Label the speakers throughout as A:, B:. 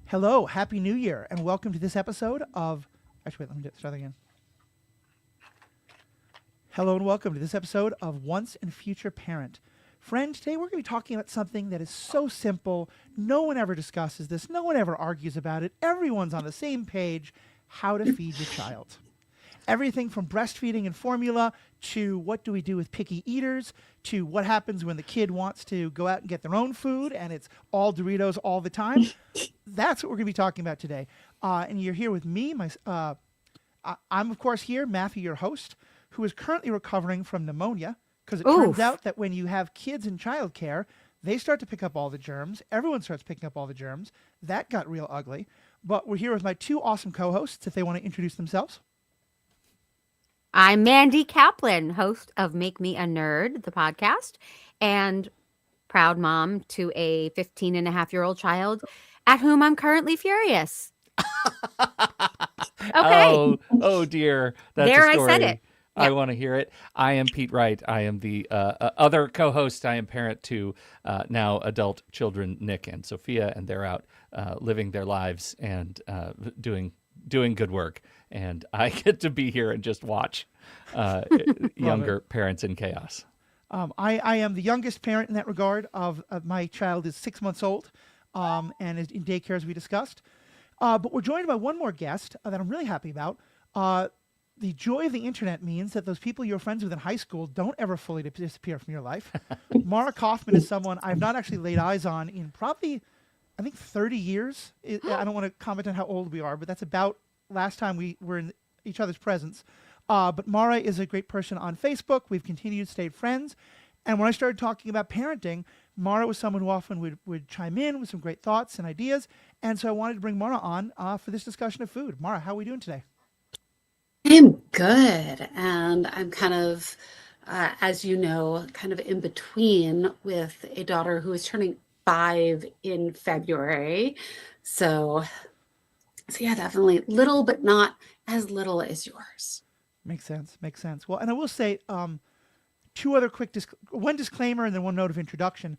A: Hello, Happy New Year, and welcome to this episode of. Actually, wait, let me start again. Hello, and welcome to this episode of Once and Future Parent. Friend, today we're going to be talking about something that is so simple. No one ever discusses this, no one ever argues about it. Everyone's on the same page: how to feed your child. Everything from breastfeeding and formula to what do we do with picky eaters to what happens when the kid wants to go out and get their own food and it's all Doritos all the time. That's what we're going to be talking about today. And you're here with me. I'm, of course, here, Matthew, your host, who is currently recovering from pneumonia because it turns out that when you have kids in childcare, they start to pick up all the germs. Everyone starts picking up all the germs. That got real ugly. But we're here with my two awesome co-hosts, if they want to introduce themselves.
B: I'm Mandy Kaplan, host of Make Me a Nerd, the podcast, and proud mom to a 15-and-a-half-year-old child at whom I'm currently furious. Okay.
C: Oh dear. That's
B: There,
C: a story.
B: I said it.
C: I want to hear it. I am Pete Wright. I am the other co-host. I am parent to now adult children, Nick and Sophia, and they're out living their lives and doing good work. And I get to be here and just watch younger parents in chaos.
A: I am the youngest parent in that regard. Of my child is 6 months old and is in daycare, as we discussed. But we're joined by one more guest that I'm really happy about. The joy of the internet means that those people you're friends with in high school don't ever fully disappear from your life. Mara Kaufman is someone I've not actually laid eyes on in probably, I think, 30 years. I don't want to comment on how old we are, but that's about last time we were in each other's presence. But Mara is a great person on Facebook. We've continued to stay friends. And when I started talking about parenting, Mara was someone who often would chime in with some great thoughts and ideas. And so I wanted to bring Mara on for this discussion of food. Mara, how are we doing today?
D: I'm good. And I'm kind of, as you know, kind of in between with a daughter who is turning 5 in February. So yeah, definitely little, but not as little as yours.
A: Makes sense. Well, and I will say two other quick one disclaimer and then one note of introduction.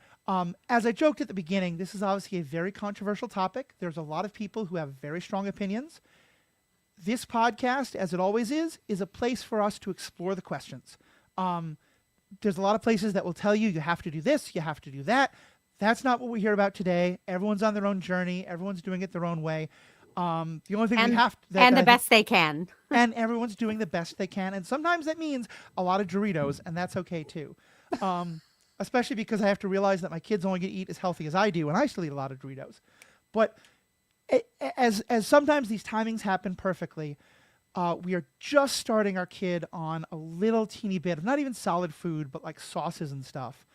A: As I joked at the beginning, this is obviously a very controversial topic. There's a lot of people who have very strong opinions. This podcast, as it always is a place for us to explore the questions. There's a lot of places that will tell you have to do this, you have to do that. That's not what we hear about today. Everyone's on their own journey. Everyone's doing it their own way. The only thing we have to...
B: And the best they can.
A: And everyone's doing the best they can. And sometimes that means a lot of Doritos, and that's okay too. Especially because I have to realize that my kids only get to eat as healthy as I do, and I still eat a lot of Doritos. But as sometimes these timings happen perfectly, we are just starting our kid on a little teeny bit of not even solid food, but like sauces and stuff.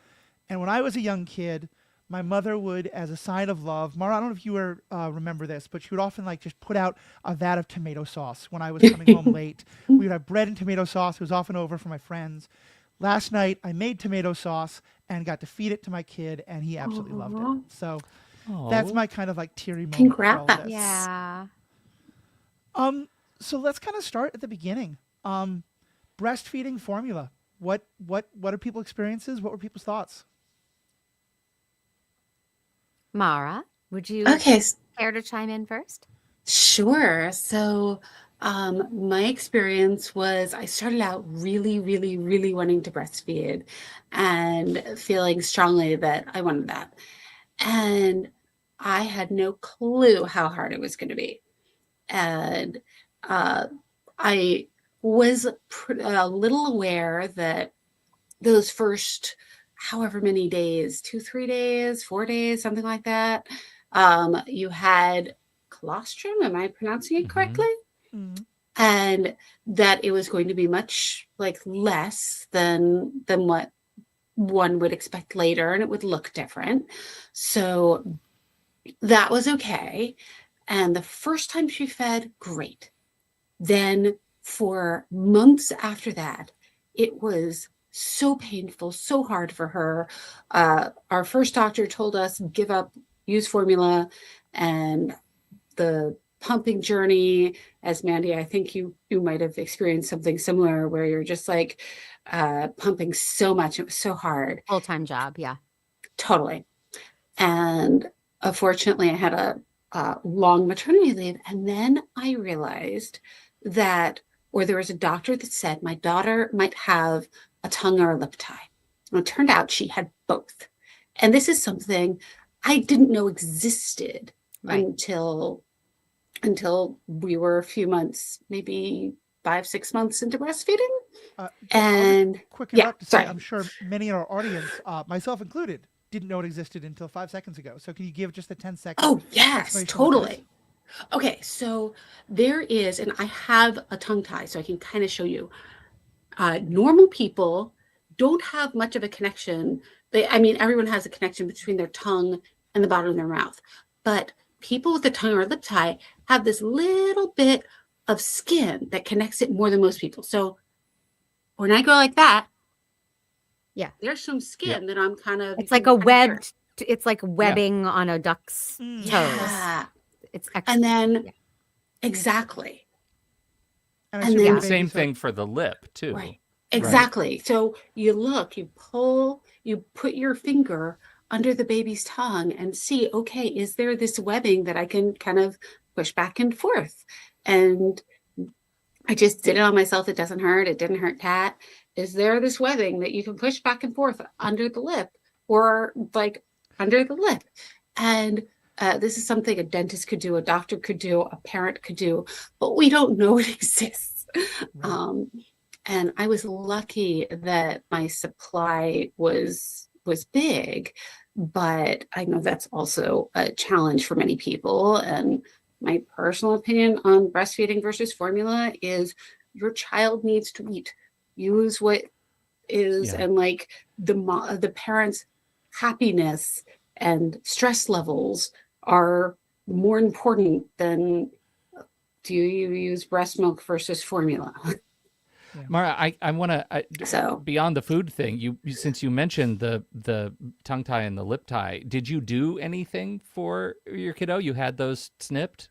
A: And when I was a young kid, my mother would, as a sign of love, Mara, I don't know if you remember this, but she would often just put out a vat of tomato sauce when I was coming home late. We would have bread and tomato sauce. It was often over for my friends. Last night, I made tomato sauce and got to feed it to my kid, and he absolutely loved it. So that's my kind of teary moment.
D: Congrats.
B: Yeah.
A: So let's kind of start at the beginning. Breastfeeding formula. What are people's experiences? What were people's thoughts?
B: Mara, would you care to chime in first?
D: Sure. So my experience was I started out really, really, really wanting to breastfeed and feeling strongly that I wanted that. And I had no clue how hard it was going to be. And I was a little aware that those first however many days, 2-3 days, 4 days, something like that, you had colostrum. Am I pronouncing it correctly?
A: Mm-hmm.
D: And that it was going to be much less than what one would expect later, and it would look different. So that was okay. And the first time she fed, great. Then for months after that, it was so painful, so hard for her. Our first doctor told us, give up, use formula, and the pumping journey, as Mandy, I think you might have experienced something similar where you're just pumping so much. It was so hard.
B: Full-time job. Yeah.
D: Totally. And unfortunately I had long maternity leave. And then I realized that, or there was a doctor that said my daughter might have a tongue or a lip tie. And it turned out she had both. And this is something I didn't know existed
B: Right.
D: until we were a few months, maybe 5-6 months into breastfeeding.
A: I'll
D: And
A: quick
D: yeah,
A: interrupt to say,
D: sorry.
A: I'm sure many in our audience, myself included, didn't know it existed until 5 seconds ago. So can you give just a 10-second?
D: Oh, yes,
A: explanation of what that is?
D: totally. Okay, so there is, and I have a tongue tie, so I can kind of show you. Normal people don't have much of a connection. I mean, everyone has a connection between their tongue and the bottom of their mouth. But people with a tongue or lip tie have this little bit of skin that connects it more than most people. So when I go like that,
B: Yeah.
D: there's some skin that I'm kind of.
B: It's like a webbed. It's like webbing on a duck's
A: Mm.
B: toes.
D: Yeah.
B: It's
D: And then,
B: yeah.
D: exactly.
A: And,
D: and
A: assume
D: then-
A: the
C: The same
A: babies are-
C: thing for the lip too.
D: Right. Exactly. So you look, you pull, you put your finger under the baby's tongue and see, okay, is there this webbing that I can kind of push back and forth? And I just did it on myself. It doesn't hurt. It didn't hurt Kat. Is there this webbing that you can push back and forth under the lip or like under the lip? And this is something a dentist could do, a doctor could do, a parent could do, but we don't know it exists.
A: Right.
D: And I was lucky that my supply was big, but I know that's also a challenge for many people. And my personal opinion on breastfeeding versus formula is your child needs to eat. Use what is,
C: Yeah.
D: and like the parents' happiness and stress levels are more important than do you use breast milk versus formula.
C: Mara, I want to
D: So
C: beyond the food thing. You since you mentioned the tongue tie and the lip tie, did you do anything for your kiddo? You had those snipped.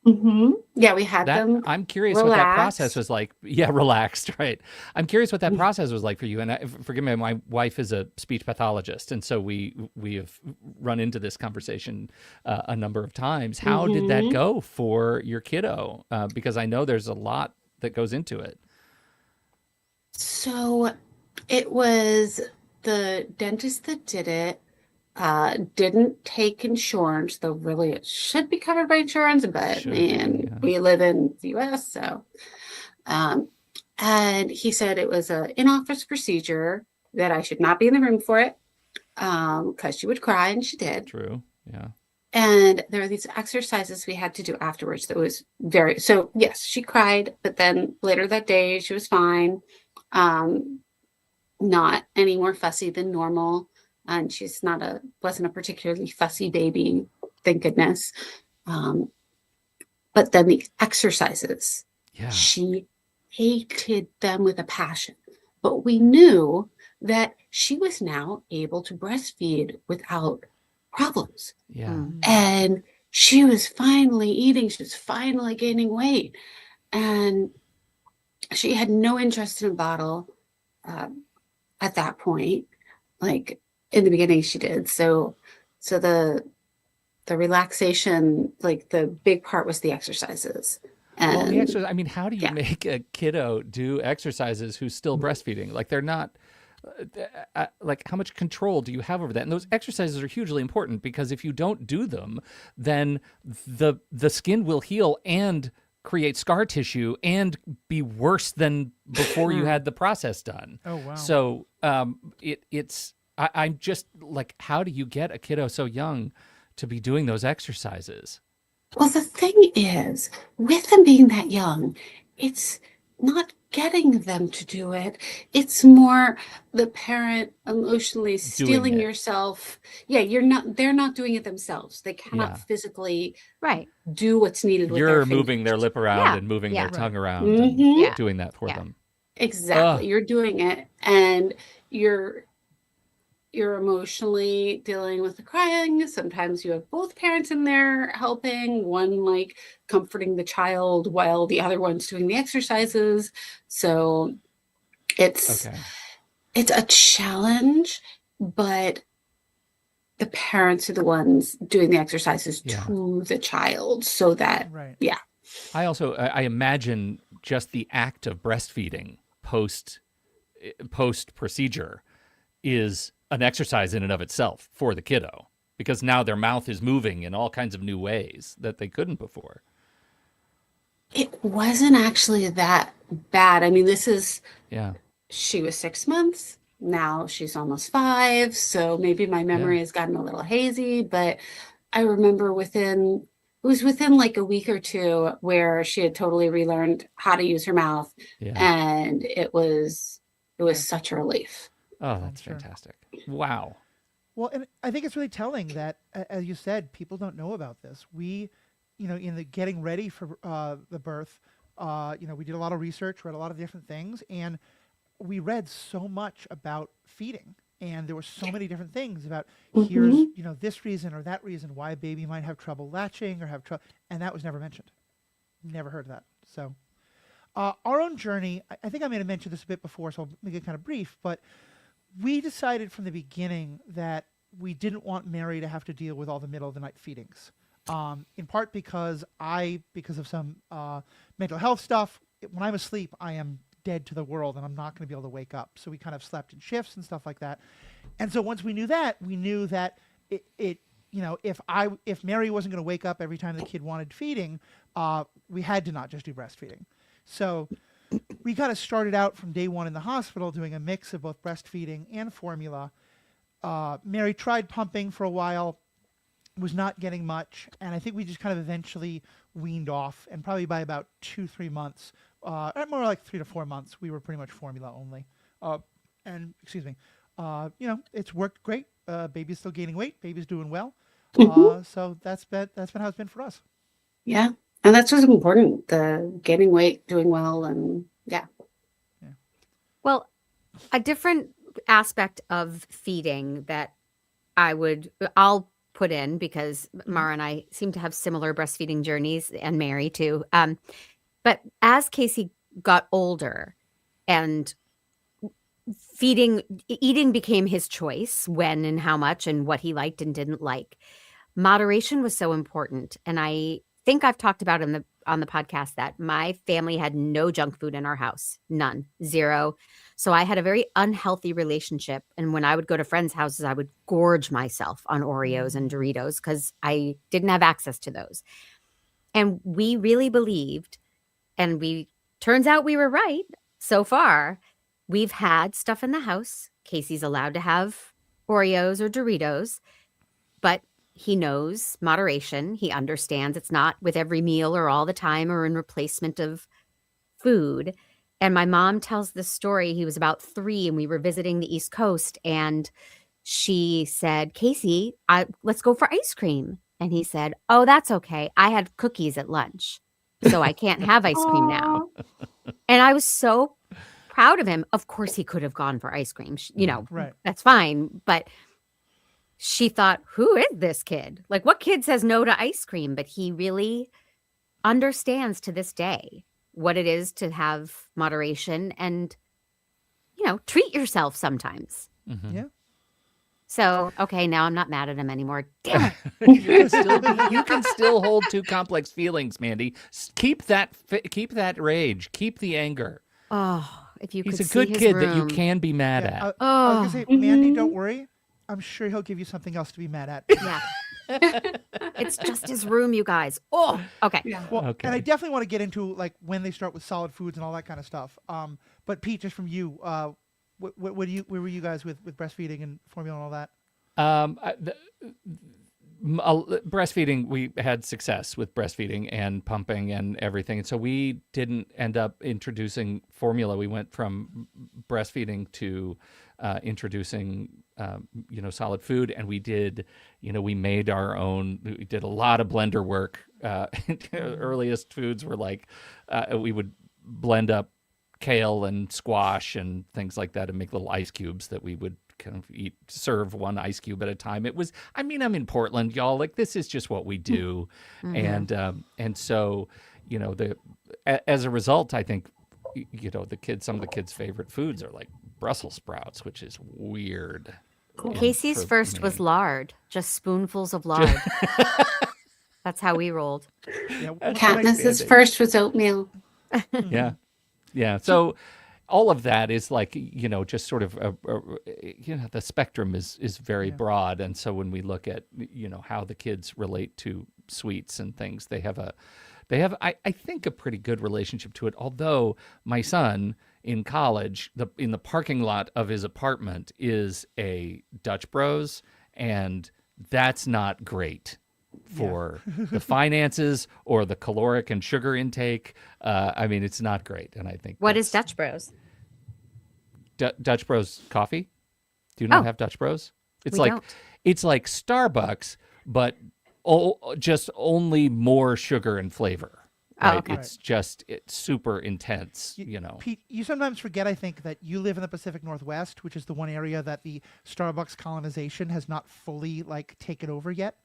D: yeah, we had
C: That
D: them.
C: I'm curious what that process
D: relaxed.
C: was like. Yeah, relaxed, right? I'm curious what that process was like for you. And forgive me, my wife is a speech pathologist, and so we have run into this conversation a number of times. How did that go for your kiddo? Because I know there's a lot that goes into it.
D: So it was the dentist that did it. Didn't take insurance, though really it should be covered by insurance, but
C: Should be,
D: man,
C: yeah.
D: we live in the US, so and he said it was an in-office procedure that I should not be in the room for it, because she would cry, and she did.
C: True. Yeah.
D: And there were these exercises we had to do afterwards that was so yes, she cried, but then later that day she was fine. Not any more fussy than normal. And she's wasn't a particularly fussy baby, thank goodness. But then the exercises,
C: Yeah.
D: she hated them with a passion. But we knew that she was now able to breastfeed without problems.
C: Yeah.
B: Mm.
D: And she was finally eating, she was finally gaining weight. And she had no interest in a bottle at that point. Like in the beginning she did. So the relaxation, like the big part was the exercises. And
C: Well, the exercise. I mean, how do you
D: yeah.
C: make a kiddo do exercises who's still breastfeeding? Like they're not. Like how much control do you have over that? And those exercises are hugely important because if you don't do them, then the skin will heal and create scar tissue and be worse than before you had the process done.
A: Oh, wow.
C: So I'm just like, how do you get a kiddo so young to be doing those exercises?
D: Well, the thing is, with them being that young, it's not getting them to do it. It's more the parent emotionally stealing
C: it.
D: yourself. Yeah, they're not doing it themselves. They cannot
C: Yeah.
D: physically
B: Right.
D: do what's needed with
C: You're
D: their
C: moving their
D: fingers.
C: lip around
B: Yeah.
C: and moving
B: Yeah.
C: their tongue around
D: Mhm.
C: and
B: Yeah.
C: doing that for
B: Yeah.
C: them.
D: Exactly.
C: Ugh.
D: You're doing it, and you're emotionally dealing with the crying. Sometimes you have both parents in there helping, one like comforting the child while the other one's doing the exercises. So it's
C: Okay.
D: it's a challenge, but the parents are the ones doing the exercises
C: Yeah.
D: to the child so that,
A: Right.
D: yeah.
C: I imagine just the act of breastfeeding post procedure is an exercise in and of itself for the kiddo, because now their mouth is moving in all kinds of new ways that they couldn't before.
D: It wasn't actually that bad. I mean,
C: Yeah.
D: she was 6 months. Now she's almost 5. So maybe my memory has gotten a little hazy, but I remember it was within like a week or two where she had totally relearned how to use her mouth.
C: Yeah.
D: And it was such a relief.
C: Oh, that's
A: sure.
C: fantastic. Wow.
A: Well, and I think it's really telling that, as you said, people don't know about this. We, in the getting ready for the birth, we did a lot of research, read a lot of different things, and we read so much about feeding. And there were so many different things about here's, this reason or that reason why a baby might have trouble latching or have trouble, and that was never mentioned. Never heard of that. So our own journey, I think I may have mentioned this a bit before, so I'll make it kind of brief, but we decided from the beginning that we didn't want Mary to have to deal with all the middle of the night feedings. In part because of some mental health stuff, when I'm asleep, I am dead to the world and I'm not going to be able to wake up. So we kind of slept in shifts and stuff like that. And so once we knew that if Mary wasn't going to wake up every time the kid wanted feeding, we had to not just do breastfeeding. So we kind of started out from day one in the hospital doing a mix of both breastfeeding and formula. Mary tried pumping for a while, was not getting much, and I think we just kind of eventually weaned off. And probably by about 2-3 months, more like 3 to 4 months, we were pretty much formula only. It's worked great. Baby's still gaining weight. Baby's doing well. So that's been how it's been for us.
D: Yeah. And that's what's important, the gaining weight, doing well, and yeah.
B: Well, a different aspect of feeding that I'll put in, because Mara and I seem to have similar breastfeeding journeys, and Mary too. But as Casey got older and eating became his choice, when and how much and what he liked and didn't like, moderation was so important. And I think I've talked about on the podcast that my family had no junk food in our house. None. Zero. So I had a very unhealthy relationship. And when I would go to friends' houses, I would gorge myself on Oreos and Doritos because I didn't have access to those. And we really believed, and turns out we were right so far. We've had stuff in the house. Casey's allowed to have Oreos or Doritos, but he knows moderation. He understands it's not with every meal or all the time or in replacement of food. And my mom tells this story. He was about 3 and we were visiting the East Coast, and she said, Casey, let's go for ice cream. And he said, oh, that's okay. I had cookies at lunch, so I can't have ice cream now. And I was so proud of him. Of course, he could have gone for ice cream.
A: Right.
B: That's fine. But she thought, who is this kid? Like, what kid says no to ice cream? But he really understands to this day what it is to have moderation and, treat yourself sometimes.
C: Mm-hmm.
A: Yeah.
B: So, okay, now I'm not mad at him anymore. Damn it.
C: You can still hold 2 complex feelings, Mandy. Keep that rage. Keep the anger.
B: Oh, if you could
C: He's a
B: see
C: good
B: his
C: kid that you
B: room.
C: can be mad
A: Yeah,
C: at.
A: I was going to say, Mandy, don't worry. I'm sure he'll give you something else to be mad at.
B: Yeah. It's just his room, you guys. Oh, okay.
D: Yeah.
A: Well,
C: Okay.
A: and I definitely want to get into like when they start with solid foods and all that kind of stuff. But Pete, just from you, where were you guys with breastfeeding and formula and all that?
C: Breastfeeding, we had success with breastfeeding and pumping and everything. And so we didn't end up introducing formula. We went from breastfeeding to introducing, solid food. And we made our own, we did a lot of blender work. Earliest foods were like, we would blend up kale and squash and things like that and make little ice cubes that we would kind of serve one ice cube at a time. It was, I'm in Portland, y'all, like this is just what we do.
B: Mm-hmm.
C: And so, as a result, I think, some of the kids' favorite foods are like Brussels sprouts, which is weird.
D: Cool.
B: Casey's
C: for
B: first was
C: me.
B: lard, just spoonfuls of lard. That's how we rolled.
A: Yeah,
C: That's
D: Katniss's
C: outstanding.
D: first was oatmeal.
C: Yeah. Yeah. So all of that is like, just sort of, the spectrum is very
A: Yeah.
C: broad. And so when we look at, how the kids relate to sweets and things, they have, I think, a pretty good relationship to it. Although my son in college, in the parking lot of his apartment is a Dutch Bros, and that's not great for the finances or the caloric and sugar intake. I mean, it's not great. And I think
B: What is Dutch Bros?
C: Dutch Bros coffee? Do you not
B: Oh.
C: have Dutch Bros? It's
B: We
C: like
B: don't.
C: it's like Starbucks, but just only more sugar and flavor.
B: Oh,
C: Right?
B: okay.
C: It's super intense,
A: Pete, you sometimes forget, I think, that you live in the Pacific Northwest, which is the one area that the Starbucks colonization has not fully taken over yet.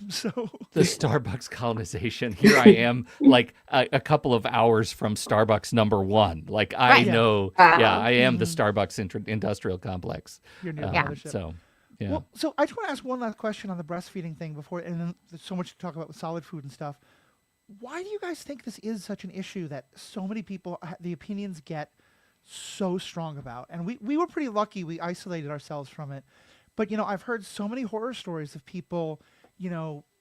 A: So
C: The Starbucks colonization. Here I am, like a couple of hours from Starbucks number one. Like I
B: Right.
C: know,
D: Wow.
C: yeah, I am the
A: Mhm.
C: Starbucks industrial complex.
A: you're near the
B: Yeah.
A: mothership.
C: So, yeah.
A: Well, so I just want to ask one last question on the breastfeeding thing before, and then there's so much to talk about with solid food and stuff. Why do you guys think this is such an issue that so many people, the opinions get so strong about? And we were pretty lucky. We isolated ourselves from it. But, I've heard so many horror stories of people,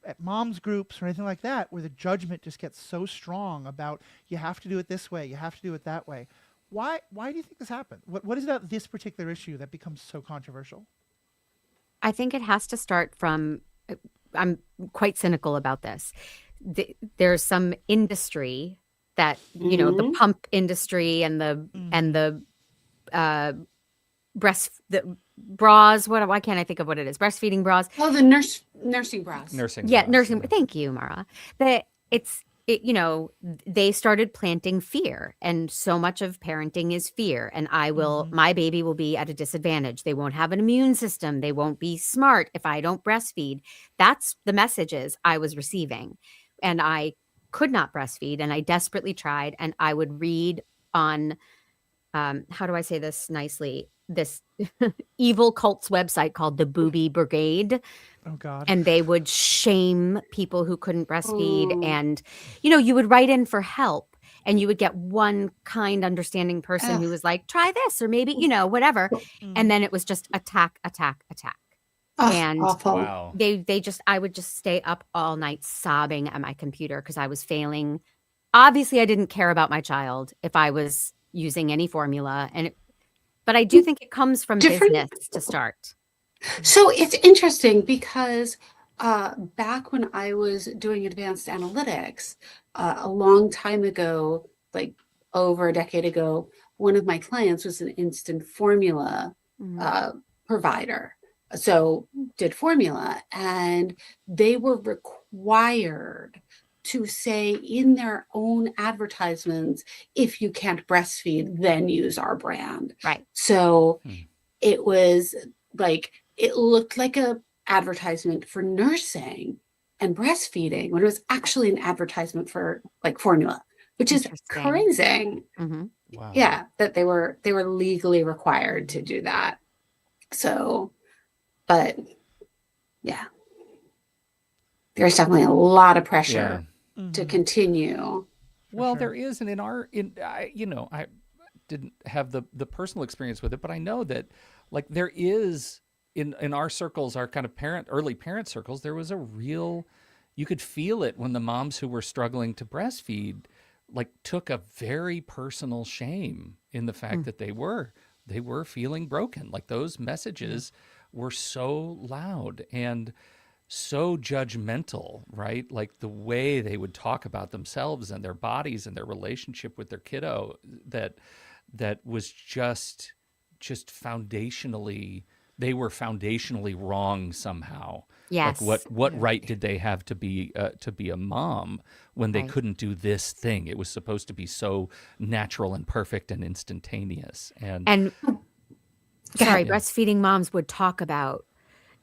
A: at moms groups or anything like that, where the judgment just gets so strong about you have to do it this way, you have to do it that way. Why do you think this happened? What is it about this particular issue that becomes so controversial?
B: I think it has to start from, I'm quite cynical about this. There's some industry that, the pump industry and the the bras, why can't I think of what it is? Breastfeeding bras.
D: Oh, the nursing bras.
C: Nursing.
B: Yeah,
C: bras,
B: nursing. Thank you, Mara. They started planting fear, and so much of parenting is fear. And my baby will be at a disadvantage. They won't have an immune system. They won't be smart if I don't breastfeed. That's the messages I was receiving. And I could not breastfeed, and I desperately tried. And I would read on, how do I say this nicely? This evil cult's website called the Booby Brigade.
A: Oh, God.
B: And they would shame people who couldn't breastfeed.
D: Ooh.
B: And, you would write in for help, and you would get one kind, understanding person who
D: Ugh.
B: was like, try this, or maybe, whatever. And then it was just attack, attack, attack.
D: Oh,
B: And
D: awful.
C: Wow.
B: I would just stay up all night sobbing at my computer because I was failing. Obviously, I didn't care about my child if I was using any formula. But I do think it comes from
D: Different-
B: business to start.
D: So it's interesting because back when I was doing advanced analytics, a long time ago, like over a decade ago, one of my clients was an instant formula provider. So did formula, and they were required to say in their own advertisements, if you can't breastfeed, then use our brand.
B: Right.
D: So
C: Hmm.
D: it was it looked like a advertisement for nursing and breastfeeding when it was actually an advertisement for formula, which is
B: Interesting.
D: crazy.
B: Mhm.
C: Wow.
D: Yeah, that they were legally required to do that. So, but yeah, there's definitely a lot of
C: Yeah.
D: pressure to continue.
C: Well,
A: sure.
C: there is, and I didn't have the personal experience with it, but I know that there is in our circles, our kind of early parent circles, there was a real, you could feel it when the moms who were struggling to breastfeed took a very personal shame in the fact that they were feeling broken. Those messages were so loud and so judgmental, right? The way they would talk about themselves and their bodies and their relationship with their kiddo, that was just foundationally, they were foundationally wrong somehow.
B: Yes.
C: What right did they have to be a mom when they
B: Right.
C: couldn't do this thing? It was supposed to be so natural and perfect and instantaneous. And
B: And
D: Go
B: sorry,
D: ahead.
B: breastfeeding moms would talk about,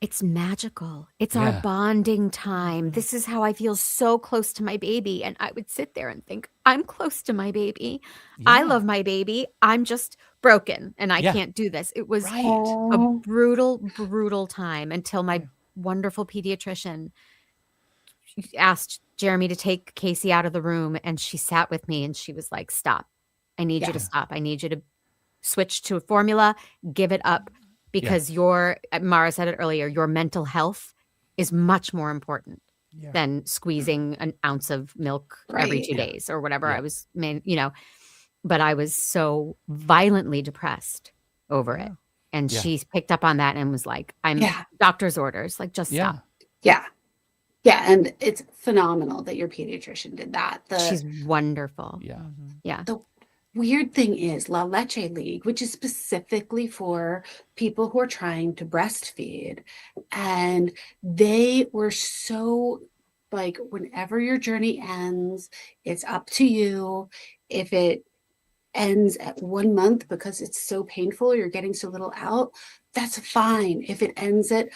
B: It's magical. It's our
C: Yeah.
B: bonding time.
A: Mhm.
B: This is how I feel so close to my baby. And I would sit there and think, I'm close to my baby. I
C: Yeah.
B: love my baby. I'm just broken and I
C: Yeah.
B: can't do this. It was
C: Right.
B: a
D: Oh,
B: brutal, brutal time until my
A: Yeah.
B: wonderful pediatrician asked Jeremy to take Casey out of the room. And she sat with me and she was like, stop. I need you to
D: yes.
B: stop. I need you to switch to a formula, give it up
C: Yeah.
B: because Mara said it earlier, your mental health is much more important
A: Yeah.
B: than squeezing an ounce of milk every
D: Right.
B: 2 days or whatever.
C: Yeah.
B: I was, but I was so violently depressed over it.
A: Yeah.
B: And
C: Yeah.
B: she picked up on that and was like, I'm
D: Yeah.
B: doctor's orders, like just
C: Yeah.
B: stop.
D: Yeah. Yeah. And it's phenomenal that your pediatrician did that.
B: She's wonderful.
C: Yeah.
A: Mhm.
B: Yeah.
D: The weird thing is La Leche League, which is specifically for people who are trying to breastfeed. And they were so like, whenever your journey ends, it's up to you. If it ends at 1 month because it's so painful, you're getting so little out, that's fine. If it ends at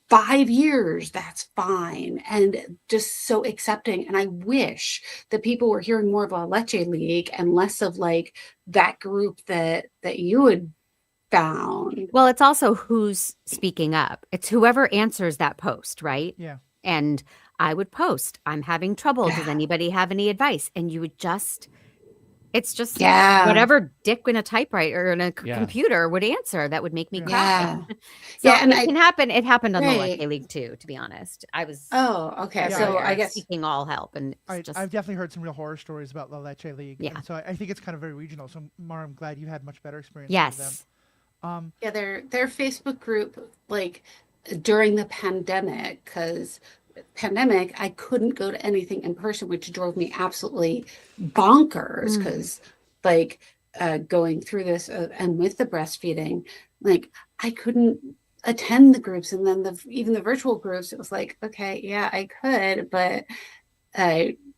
D: 5 years, that's fine. And just so accepting. And I wish that people were hearing more of La Leche League and less of like that group that you had found.
B: Well, it's also who's speaking up. It's whoever answers that post, right?
A: Yeah.
B: And I would post, I'm having trouble. Does
D: Yeah.
B: anybody have any advice? And you would it's just
D: Yeah.
B: whatever dick in a typewriter or in a
C: Yeah.
B: computer would answer that would make me
A: Yeah.
B: cry.
D: Yeah.
B: So
D: Yeah, and
B: it can happen. It happened on the
D: Right.
B: Lucky League too, to be honest. I was
D: Oh, okay.
A: Yeah,
D: So
B: everywhere
D: I guess
B: seeking all help and
A: I've
B: just
A: definitely heard some real horror stories about La Leche League.
B: Yeah.
A: And so I think it's kind of very regional. So, Mara, I'm glad you had much better experience with
B: yes.
A: them.
D: yeah, their Facebook group, like during the pandemic, because pandemic, I couldn't go to anything in person, which drove me absolutely bonkers.
B: Mm.
D: Because like going through this and with the breastfeeding, like I couldn't attend the groups, and then even the virtual groups, it was like, okay, yeah, I could, but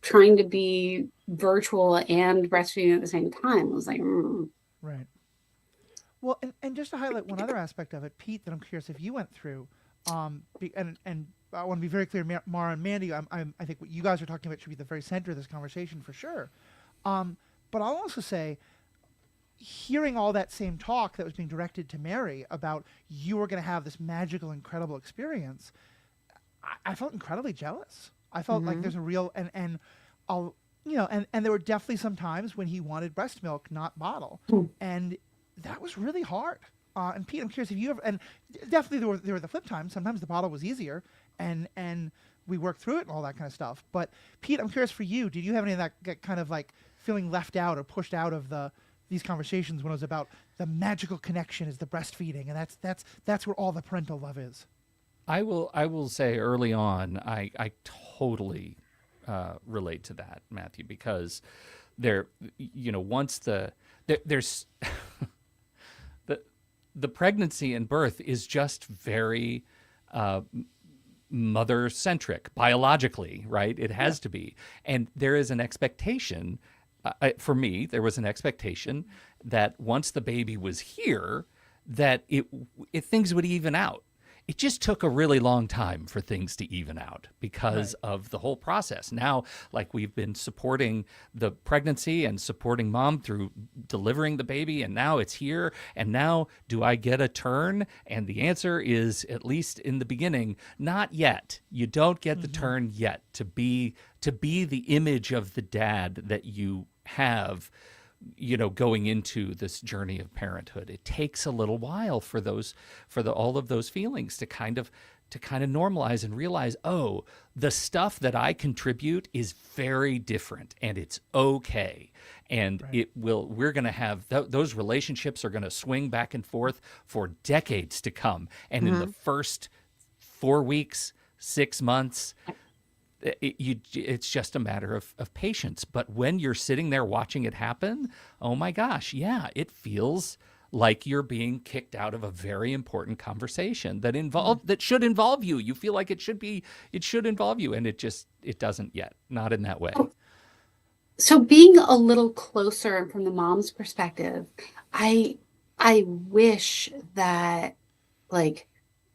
D: trying to be virtual and breastfeeding at the same time, I was like,
A: Right. Well, and just to highlight one other aspect of it, Pete, that I'm curious if you went through, and I want to be very clear, Mara and Mandy, I think what you guys are talking about should be the very center of this conversation for sure. But I'll also say, hearing all that same talk that was being directed to Mary about you were going to have this magical, incredible experience, I felt incredibly jealous. I felt like
B: Mhm.
A: there's a real and I'll and there were definitely some times when he wanted breast milk, not bottle,
D: Mm.
A: and that was really hard. And Pete, I'm curious if you ever, and definitely there were the flip times. Sometimes the bottle was easier, and we worked through it and all that kind of stuff. But Pete, I'm curious for you. Did you have any of that kind of like feeling left out or pushed out of these conversations when it was about the magical connection is the breastfeeding, and that's where all the parental love is?
C: I will say early on, I totally relate to that, Matthew, because once there's the pregnancy and birth is just very mother centric biologically, right? It has to be, and there is an expectation. For me, there was an expectation that once the baby was here, that things would even out. It just took a really long time for things to even out because of the whole process. Now, like we've been supporting the pregnancy and supporting mom through delivering the baby, and now it's here. And now, do I get a turn? And the answer is, at least in the beginning, not yet. You don't get the turn yet to be the image of the dad that you have, going into this journey of parenthood. It takes a little while for all of those feelings to kind of normalize and realize, oh, the stuff that I contribute is very different and it's okay. And we're going to have those relationships are going to swing back and forth for decades to come. And in the first 4 weeks, 6 months, it's just a matter of patience. But when you're sitting there watching it happen, oh my gosh, yeah, it feels like you're being kicked out of a very important conversation that should involve you. You feel like it should involve you, and it doesn't yet, not in that way.
D: So being a little closer and from the mom's perspective, I wish that like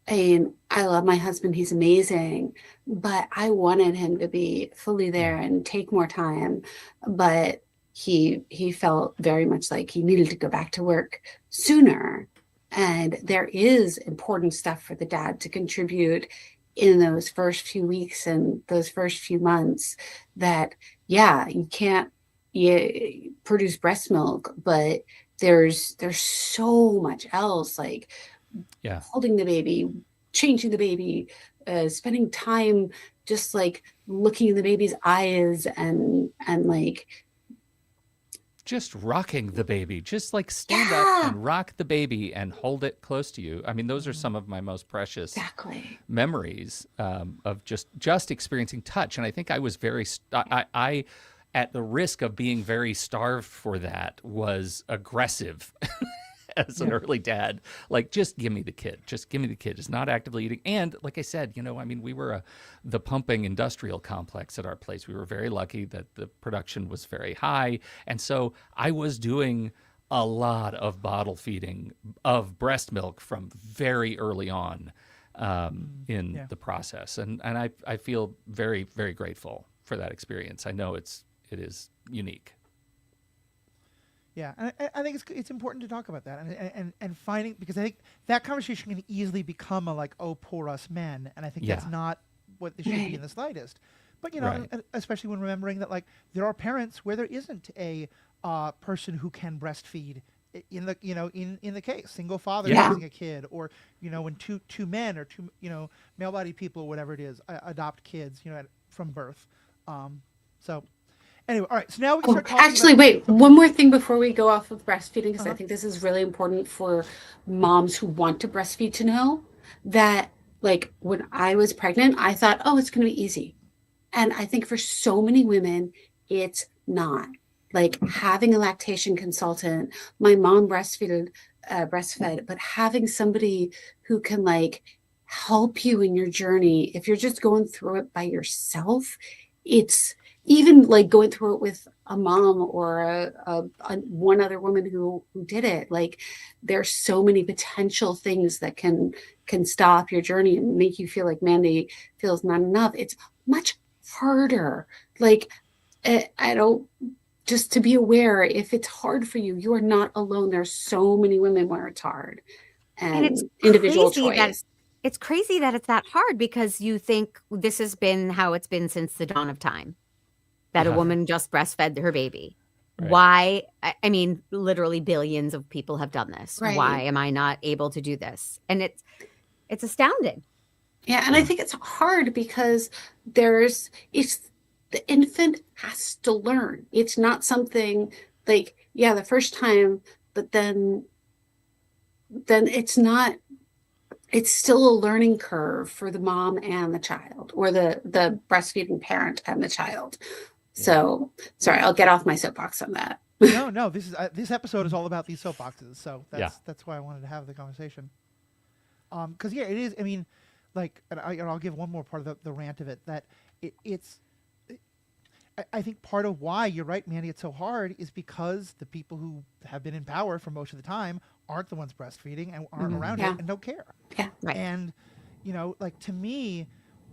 D: And I love my husband, he's amazing, but I wanted him to be fully there and take more time. But he felt very much like he needed to go back to work sooner. And there is important stuff for the dad to contribute in those first few weeks and those first few months that, yeah, you can't produce breast milk, but there's so much else, like
C: Yeah.
D: holding the baby, changing the baby, spending time just like looking in the baby's eyes and like,
C: Just rocking the baby, just like stand
D: yeah,
C: up and rock the baby and hold it close to you. I mean, those are some of my most precious
D: exactly.
C: memories of just experiencing touch. And I think I was I at the risk of being very starved for that, was aggressive as an early dad. Like, just give me the kid. Just give me the kid. It's not actively eating. And like I said, I mean, we were the pumping industrial complex at our place. We were very lucky that the production was very high. And so I was doing a lot of bottle feeding of breast milk from very early on in the process. And I feel very, very grateful for that experience. I know it is unique.
A: Yeah, and I think it's important to talk about that and finding, because I think that conversation can easily become a like, oh, poor us men, and I think that's not what it should be in the slightest. But
C: Right.
A: especially when remembering that like there are parents where there isn't a person who can breastfeed in the in the case single father
C: Yeah.
A: raising a kid, or when two men or two male-bodied people or whatever it is adopt kids from birth. So anyway, all right. So now we can start talking
D: Actually,
A: about,
D: wait, one more thing before we go off of breastfeeding, because I
A: Uh-huh.
D: think this is really important for moms who want to breastfeed to know that, like, when I was pregnant, I thought, oh, it's going to be easy. And I think for so many women, it's not. Like having a lactation consultant, my mom breastfed, but having somebody who can like help you in your journey, if you're just going through it by yourself, it's even like going through it with a mom or a one other woman who did it. Like there's so many potential things that can stop your journey and make you feel like Mandy feels not enough. It's much harder. Like I don't, just to be aware, if it's hard for you, you are not alone. There's so many women where it's hard,
B: And it's
D: and individual
B: crazy that
D: choice.
B: it's crazy that it's that hard, because you think this has been how it's been since the dawn of time, that a
C: Yeah.
B: woman just breastfed her baby.
C: Right.
B: Why? I mean, literally billions of people have done this.
D: Right.
B: Why am I not able to do this? And it's astounding.
D: Yeah, and I think it's hard because the infant has to learn. It's not something like, yeah, the first time, but then it's not, it's still a learning curve for the mom and the child, or the breastfeeding parent and the child. So sorry, I'll get off my soapbox on that.
A: No, this episode is all about these soapboxes, so that's why I wanted to have the conversation. Because it is. I mean, like, and I'll give one more part of the rant of it, that I think part of why you're right, Mandy, it's so hard is because the people who have been in power for most of the time aren't the ones breastfeeding and aren't around
D: Yeah.
A: it and don't care.
D: Yeah.
B: Right.
A: And like, to me,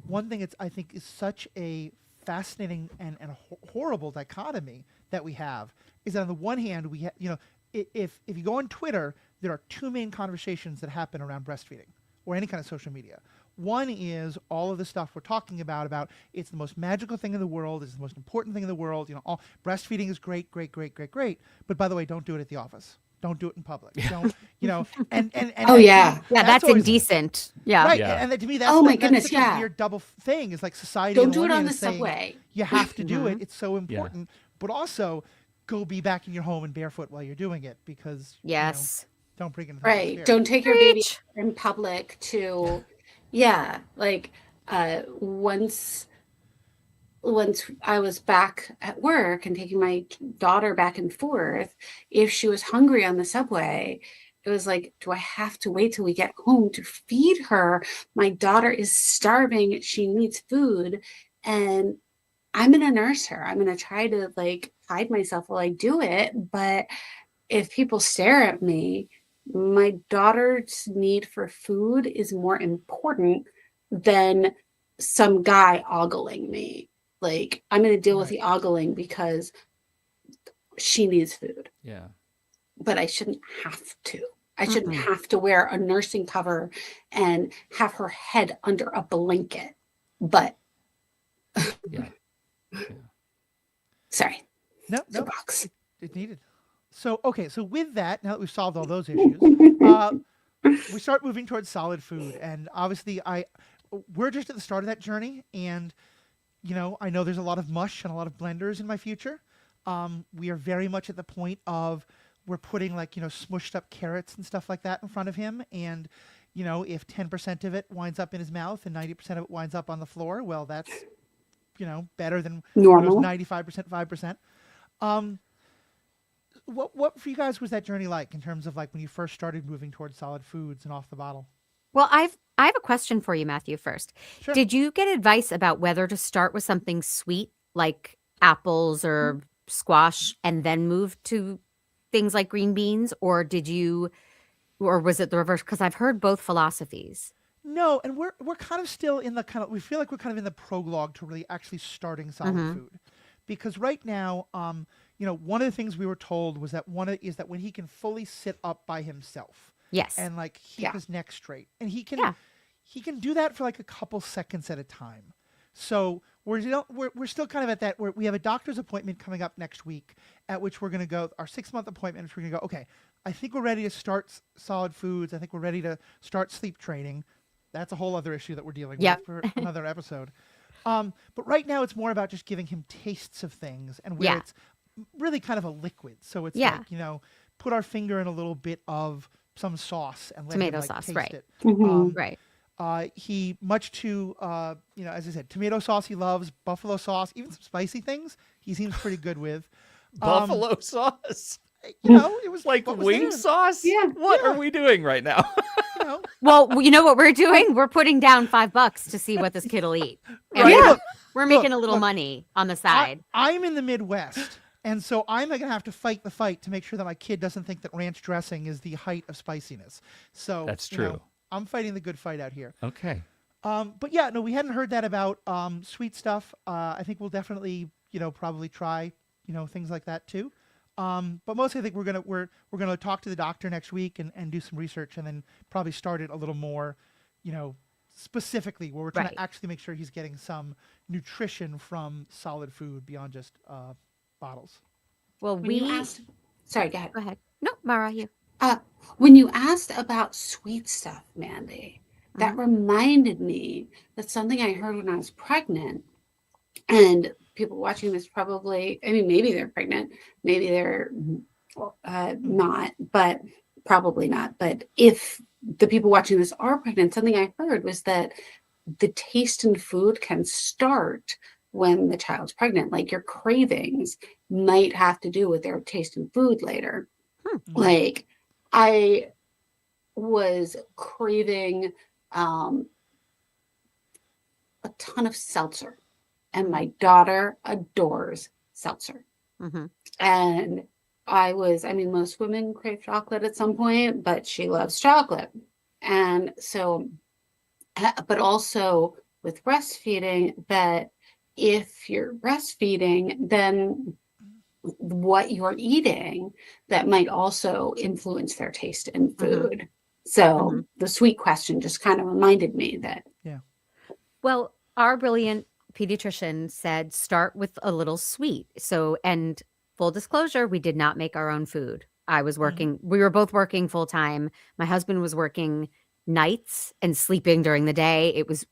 A: one thing I think is such a fascinating and horrible dichotomy that we have is that on the one hand we if you go on Twitter, there are two main conversations that happen around breastfeeding or any kind of social media. One is all of the stuff we're talking about it's the most magical thing in the world, it's the most important thing in the world, all breastfeeding is great, but by the way, don't do it at the office. Don't do it in public. Don't, and
D: Oh, yeah.
B: Yeah, that's
A: always,
B: indecent. Yeah.
A: right.
C: Yeah.
A: And to me, that's
D: Oh, my
A: that's
D: goodness,
A: such
D: yeah.
A: a weird double thing. Is like society.
D: Don't
A: on
D: do
A: one
D: it on
A: hand
D: the
A: is saying,
D: subway.
A: you have to do it. It's so important. But also, go be back in your home and barefoot while you're doing it, because
B: Yes.
A: don't bring it.
D: Right. Don't take your baby
B: Preach.
D: in public to, yeah, like once I was back at work and taking my daughter back and forth, if she was hungry on the subway, it was like, do I have to wait till we get home to feed her? My daughter is starving. She needs food. And I'm going to nurse her. I'm going to try to like hide myself while I do it. But if people stare at me, my daughter's need for food is more important than some guy ogling me. Like, I'm going to deal with
A: Right.
D: the ogling because she needs food,
C: Yeah.
D: but I shouldn't have to. I shouldn't
B: Mm-mm.
D: have to wear a nursing cover and have her head under a blanket. But
C: Yeah.
D: sorry,
A: No,
D: the
A: no,
D: box.
A: it needed. So, okay, so with that, now that we've solved all those issues, we start moving towards solid food. And obviously, we're just at the start of that journey. And, I know there's a lot of mush and a lot of blenders in my future. We are very much at the point of we're putting like, smushed up carrots and stuff like that in front of him. And, if 10% of it winds up in his mouth and 90% of it winds up on the floor, well, that's, better than when it was
D: Normal.
A: 95%, 5%. Um, what for you guys was that journey like in terms of like when you first started moving towards solid foods and off the bottle?
B: Well, I have a question for you, Matthew, first.
A: Sure.
B: Did you get advice about whether to start with something sweet like apples or squash and then move to things like green beans, or was it the reverse? Because I've heard both philosophies.
A: No, and we're kind of still in the we feel like we're kind of in the prologue to really actually starting solid
B: Mhm.
A: food, because right now, one of the things we were told was that is that when he can fully sit up by himself
B: Yes.
A: and like keep
D: Yeah.
A: his neck straight, and
B: Yeah.
A: he can do that for like a couple seconds at a time. So we're still kind of at that where we have a doctor's appointment coming up next week, at which we're going to go our 6-month appointment. Which we're going to go. Okay, I think we're ready to start solid foods. I think we're ready to start sleep training. That's a whole other issue that we're dealing
B: Yep.
A: with for another episode. But right now it's more about just giving him tastes of things and where
B: Yeah.
A: it's really kind of a liquid. So it's
B: Yeah.
A: like, put our finger in a little bit of some sauce and let
B: Tomato
A: him like
B: sauce,
A: taste
B: right.
A: it.
D: Mhm.
B: Right.
A: He much to as I said, tomato sauce he loves, buffalo sauce, even some spicy things he seems pretty good with.
C: Buffalo sauce.
A: It was
C: Like
A: what was
C: wing
A: there,
C: sauce?
D: Yeah.
C: What
A: Yeah.
C: are we doing right now?
A: you know.
B: Well, you know what we're doing? We're putting down $5 to see what this kid will eat. And
A: Right.
B: we're,
A: Look,
B: we're making a
A: look,
B: little
A: look.
B: money on the side.
A: I'm in the Midwest, and so I'm going to have to fight the fight to make sure that my kid doesn't think that ranch dressing is the height of spiciness. So
C: That's
A: you know,
C: true.
A: I'm fighting the good fight out here.
C: Okay.
A: But yeah, no, we hadn't heard that about sweet stuff. I think we'll definitely, probably try, things like that too. But mostly, I think we're gonna talk to the doctor next week and do some research, and then probably start it a little more, specifically where we're trying
B: Right.
A: to actually make sure he's getting some nutrition from solid food beyond just bottles.
B: Well,
D: When you asked, sorry, go ahead.
B: Go ahead. No, Mara, you.
D: When you asked about sweet stuff, Mandy, that
B: Mhm.
D: reminded me that something I heard when I was pregnant, and people watching this probably, I mean, maybe they're pregnant, maybe they're not, but probably not. But if the people watching this are pregnant, something I heard was that the taste in food can start when the child's pregnant. Like your cravings might have to do with their taste in food later. Like I was craving a ton of seltzer, and my daughter adores seltzer.
B: Mm-hmm.
D: And I mean, most women crave chocolate at some point, but she loves chocolate. And so, but also with breastfeeding, that if you're breastfeeding, then what you're eating that might also influence their taste in food. So the sweet question just kind of reminded me that.
B: Well, our brilliant pediatrician said start with a little sweet. So, and full disclosure, we did not make our own food. I was working, we were both working full time. My husband was working nights and sleeping during the day. It was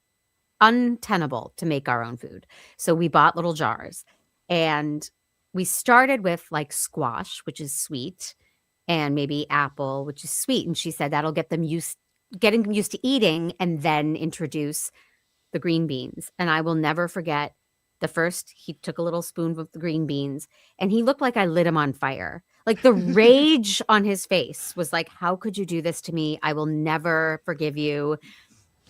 B: untenable to make our own food. So we bought little jars, and we started with like squash, which is sweet, and maybe apple, which is sweet. And she said that'll getting them used to eating, and then introduce the green beans. And I will never forget the first, he took a little spoon of the green beans and he looked like I lit him on fire. Like the rage on his face was like, how could you do this to me? I will never forgive you.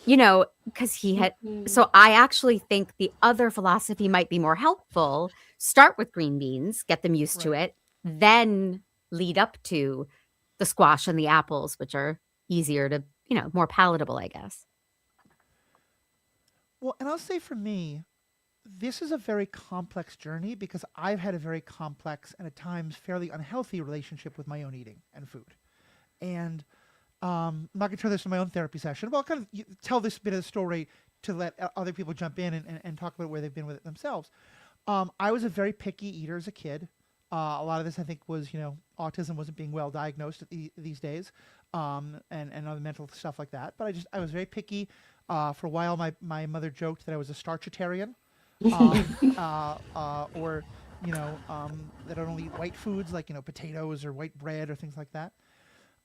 B: Because he had, so I actually think the other philosophy might be more helpful. Start with green beans, get them used to it, then lead up to the squash and the apples, which are easier to, more palatable, I guess.
A: Well, and I'll say for me, this is a very complex journey because I've had a very complex and at times fairly unhealthy relationship with my own eating and food. And I'm not going to turn this into my own therapy session, but I'll kind of tell this bit of the story to let other people jump in and talk about where they've been with it themselves. I was a very picky eater as a kid. A lot of this, I think, was, autism wasn't being well diagnosed these days, and other mental stuff like that. But I was very picky. For a while, my mother joked that I was a starchitarian, or that I don't eat white foods like potatoes or white bread or things like that.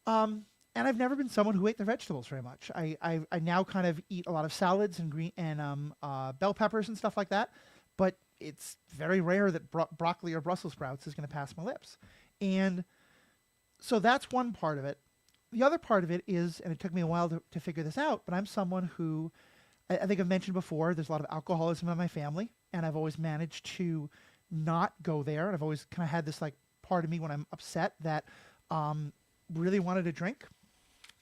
A: And I've never been someone who ate their vegetables very much. I now kind of eat a lot of salads and green and bell peppers and stuff like that, but it's very rare that broccoli or Brussels sprouts is going to pass my lips. And so that's one part of it. The other part of it is, and it took me a while to figure this out, but I'm someone who, I think I've mentioned before, there's a lot of alcoholism in my family, and I've always managed to not go there. And I've always kind of had this like part of me when I'm upset that really wanted to drink.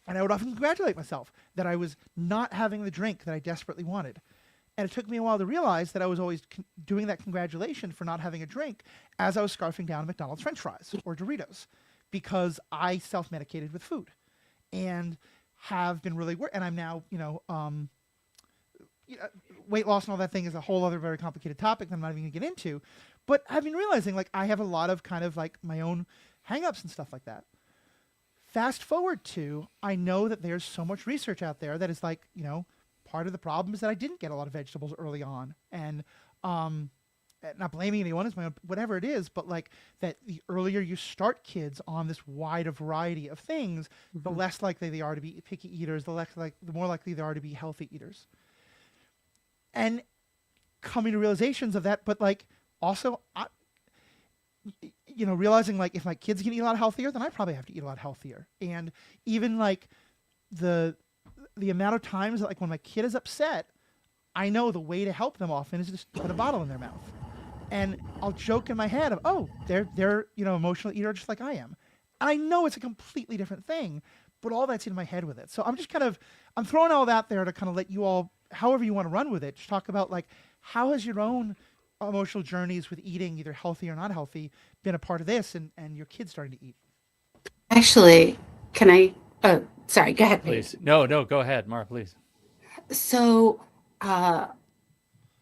A: And I would often congratulate myself that I was not having the drink that I desperately wanted. And it took me a while to realize that I was always doing that congratulation for not having a drink as I was scarfing down McDonald's French fries or Doritos because I self-medicated with food and have been really and I'm now, weight loss and all that thing is a whole other very complicated topic that I'm not even going to get into. But I've been realizing like I have a lot of kind of like my own hang-ups and stuff like that. Fast forward to, I know that there's so much research out there that is like, part of the problem is that I didn't get a lot of vegetables early on. And not blaming anyone, it's my own, whatever it is, but like that the earlier you start kids on this wider variety of things, the less likely they are to be picky eaters, the more likely they are to be healthy eaters. And coming to realizations of that, but like also, realizing like if my kids can eat a lot healthier, then I probably have to eat a lot healthier. And even like the amount of times that like when my kid is upset, I know the way to help them often is just put a bottle in their mouth. And I'll joke in my head of, oh, they're emotional eater just like I am. And I know it's a completely different thing, but all that's in my head with it. So I'm just I'm throwing all that there to kind of let you all, however you want to run with it, just talk about like how has your own emotional journeys with eating, either healthy or not healthy, been a part of this and your kids starting to eat?
D: Actually, can I? Oh, sorry. Go ahead,
C: Please. No, go ahead, Mara, please.
D: So,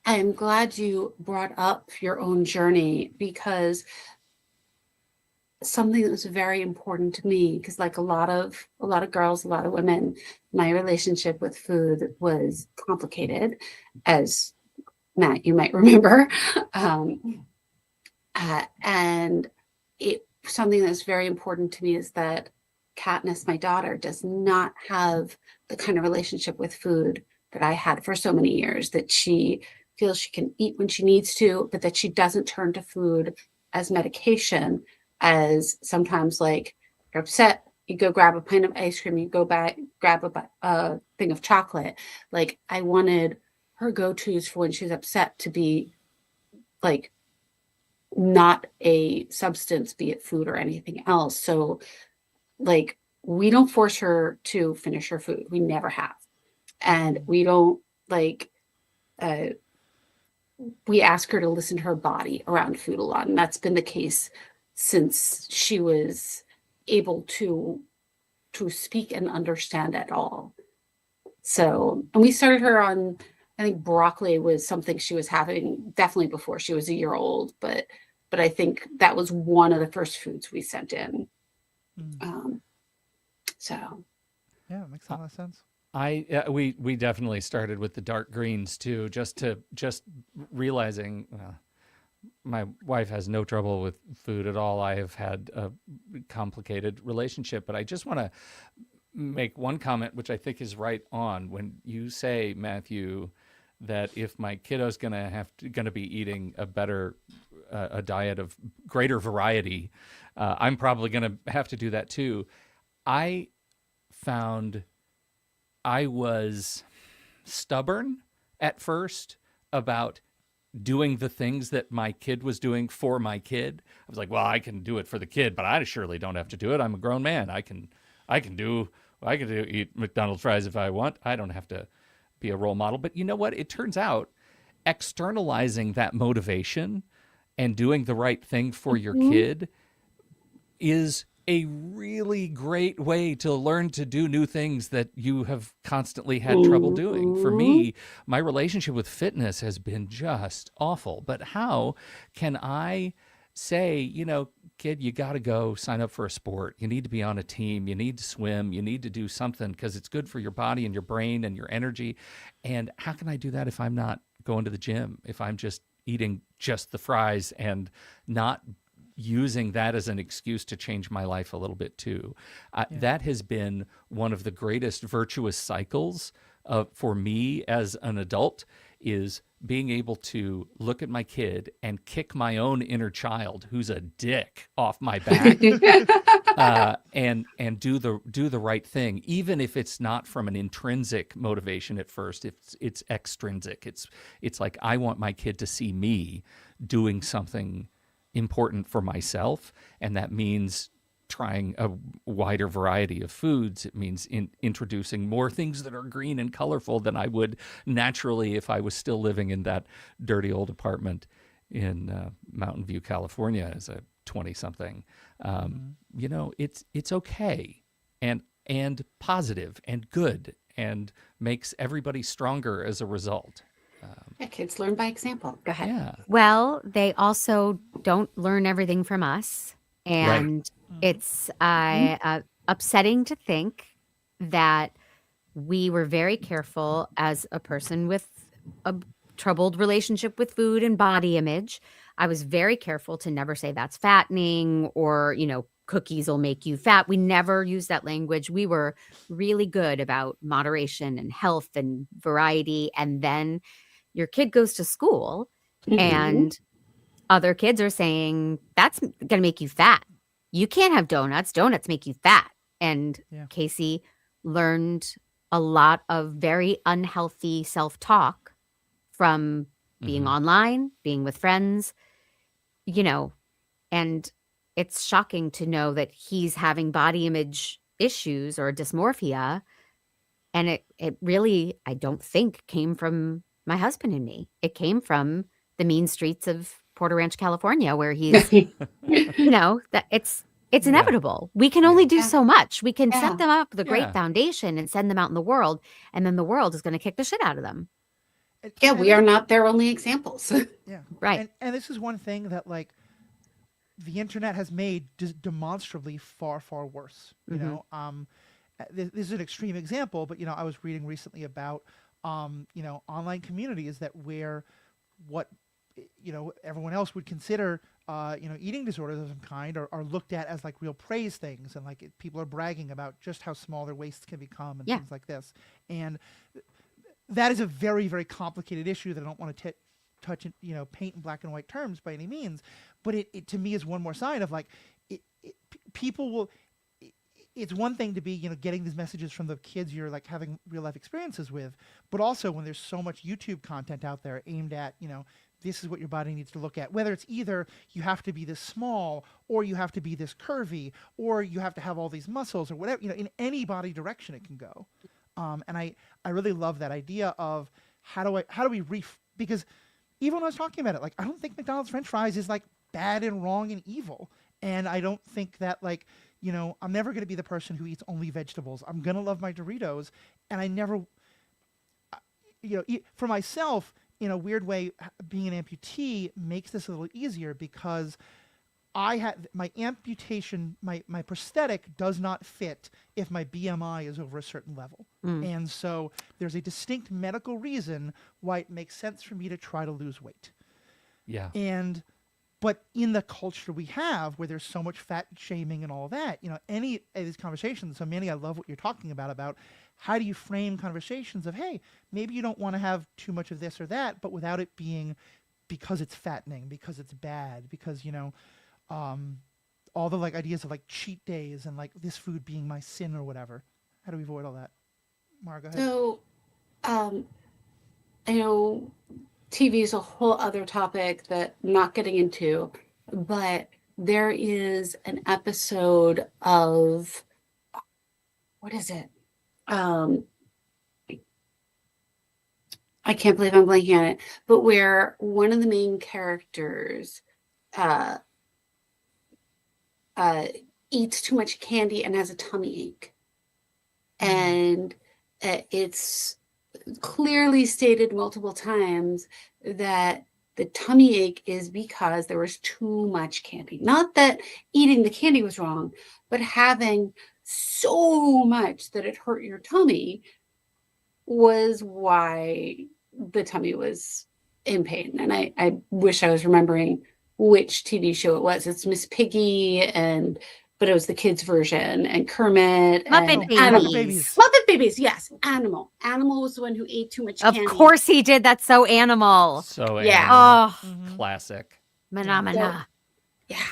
D: I'm glad you brought up your own journey because something that was very important to me, because like a lot of girls, a lot of women, my relationship with food was complicated, as Matt, you might remember. And something that's very important to me is that Katniss, my daughter, does not have the kind of relationship with food that I had for so many years, that she feels she can eat when she needs to, but that she doesn't turn to food as medication, as sometimes like you're upset, you go grab a pint of ice cream, you go back, grab a thing of chocolate. Like I wanted her go-tos for when she's upset to be like not a substance, be it food or anything else. So like we don't force her to finish her food. We never have. And we don't we ask her to listen to her body around food a lot. And that's been the case since she was able to speak and understand at all. So, and we started her on, I think broccoli was something she was having definitely before she was a year old, but I think that was one of the first foods we sent in. So
A: yeah, it makes a lot of sense.
C: We definitely started with the dark greens too, just realizing my wife has no trouble with food at all. I have had a complicated relationship, but I just want to make one comment, which I think is right on when you say, Matthew, that if my kiddo's gonna be eating a diet of greater variety, I'm probably gonna have to do that too. I found I was stubborn at first about doing the things that my kid was doing for my kid. I was like, well, I can do it for the kid, but I surely don't have to do it. I'm a grown man. I can eat McDonald's fries if I want. I don't have to be a role model. But you know what? It turns out externalizing that motivation and doing the right thing for your kid is a really great way to learn to do new things that you have constantly had trouble doing. For me, my relationship with fitness has been just awful. But how can I say, you know, kid, you got to go sign up for a sport. You need to be on a team. You need to swim. You need to do something because it's good for your body and your brain and your energy. And how can I do that if I'm not going to the gym, if I'm just eating just the fries and not using that as an excuse to change my life a little bit too? That has been one of the greatest virtuous cycles for me as an adult, is being able to look at my kid and kick my own inner child who's a dick off my back, and do the right thing, even if it's not from an intrinsic motivation at first. It's extrinsic. It's like, I want my kid to see me doing something important for myself, and that means trying a wider variety of foods. It means introducing more things that are green and colorful than I would naturally if I was still living in that dirty old apartment in Mountain View, California, as a 20-something. You know, it's okay and positive and good and makes everybody stronger as a result.
D: Yeah, kids learn by example. Go ahead.
C: Yeah.
B: Well, they also don't learn everything from us. And it's upsetting to think that we were very careful as a person with a troubled relationship with food and body image. I was very careful to never say that's fattening, or, you know, cookies will make you fat. We never used that language. We were really good about moderation and health and variety. And then your kid goes to school and other kids are saying, that's going to make you fat. You can't have donuts. Donuts make you fat. And Casey learned a lot of very unhealthy self-talk from being online, being with friends, you know, and it's shocking to know that he's having body image issues or dysmorphia. And it really, I don't think, came from my husband and me. It came from the mean streets of Porter Ranch, California, where he's, you know, that it's inevitable. We can only do so much. We can set them up with a great foundation and send them out in the world, and then the world is going to kick the shit out of them.
D: Yeah, we are not their only examples.
B: Right.
A: And this is one thing that, like, the internet has made demonstrably far, far worse. You know, this is an extreme example, but, you know, I was reading recently about, you know, online communities that where what, you know, everyone else would consider, you know, eating disorders of some kind are looked at as like real praise things. And like people are bragging about just how small their waists can become and things like this. And that is a very, very complicated issue that I don't want to touch, you know, paint in black and white terms by any means. But it to me is one more sign of like, people will, it's one thing to be, you know, getting these messages from the kids you're like having real life experiences with, but also when there's so much YouTube content out there aimed at, you know, this is what your body needs to look at, whether it's either you have to be this small or you have to be this curvy or you have to have all these muscles or whatever, you know, in any body direction it can go. And I really love that idea of how do we because even when I was talking about it, like, I don't think McDonald's French fries is like bad and wrong and evil. And I don't think that, like, you know, I'm never going to be the person who eats only vegetables. I'm going to love my Doritos. And I never, you know, for myself, in a weird way, being an amputee makes this a little easier because I had my amputation, my prosthetic does not fit if my BMI is over a certain level. And so there's a distinct medical reason why it makes sense for me to try to lose weight.
C: Yeah.
A: But in the culture we have, where there's so much fat shaming and all that, you know, any of these conversations, so Manny, I love what you're talking about how do you frame conversations of, hey, maybe you don't want to have too much of this or that, but without it being because it's fattening, because it's bad, because, you know, all the like ideas of like cheat days and like this food being my sin or whatever. How do we avoid all that? Mara, go ahead.
D: So, I know TV is a whole other topic that I'm not getting into, but there is an episode of what is it? Um, I can't believe I'm blanking on it, but where one of the main characters uh, uh, eats too much candy and has a tummy ache. And it's clearly stated multiple times that the tummy ache is because there was too much candy. Not that eating the candy was wrong, but having so much that it hurt your tummy was why the tummy was in pain. And I wish I was remembering which TV show it was. It's Miss Piggy, but it was the kids version, and Kermit
B: Muppet
D: and
B: Babies.
D: Animal.
A: Muppet Babies.
D: Muppet Babies, yes. Animal was the one who ate too much
B: Of
D: candy.
B: course he did. That's so animal.
C: So
D: Yeah.
C: animal.
B: Oh,
A: Mhm.
C: Classic.
B: phenomena.
D: Yeah.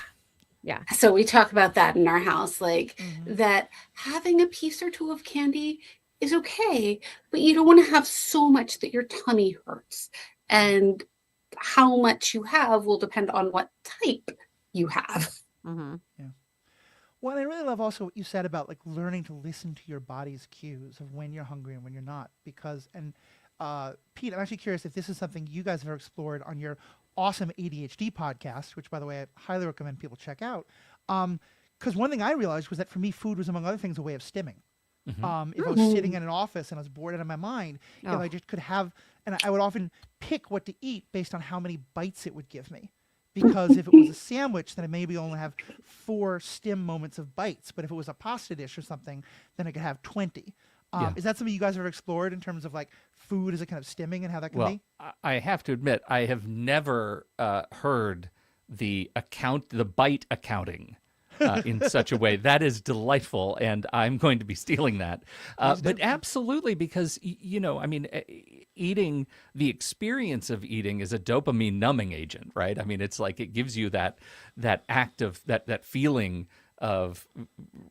B: Yeah.
D: So we talk about that in our house, like
A: Mhm.
D: that having a piece or two of candy is okay, but you don't want to have so much that your tummy hurts. And how much you have will depend on what type you have.
B: Hmm.
A: Well, and I really love also what you said about like learning to listen to your body's cues of when you're hungry and when you're not. Because, and Pete, I'm actually curious if this is something you guys have ever explored on your awesome ADHD podcast, which, by the way, I highly recommend people check out. Because one thing I realized was that for me, food was, among other things, a way of stimming. If I was sitting in an office and I was bored out of my mind, if
B: Oh.
A: I just could have, and I would often pick what to eat based on how many bites it would give me. Because if it was a sandwich, then I maybe only have 4 stim moments of bites. But if it was a pasta dish or something, then I could have 20.
C: Yeah.
A: Is that something you guys have ever explored in terms of like food as a kind of stimming and how that can
C: Well,
A: be?
C: I have to admit, I have never heard the bite accounting in such a way. That is delightful, and I'm going to be stealing that. But absolutely, because I mean, eating, the experience of eating is a dopamine numbing agent, right? I mean, it's like it gives you that act of that feeling of,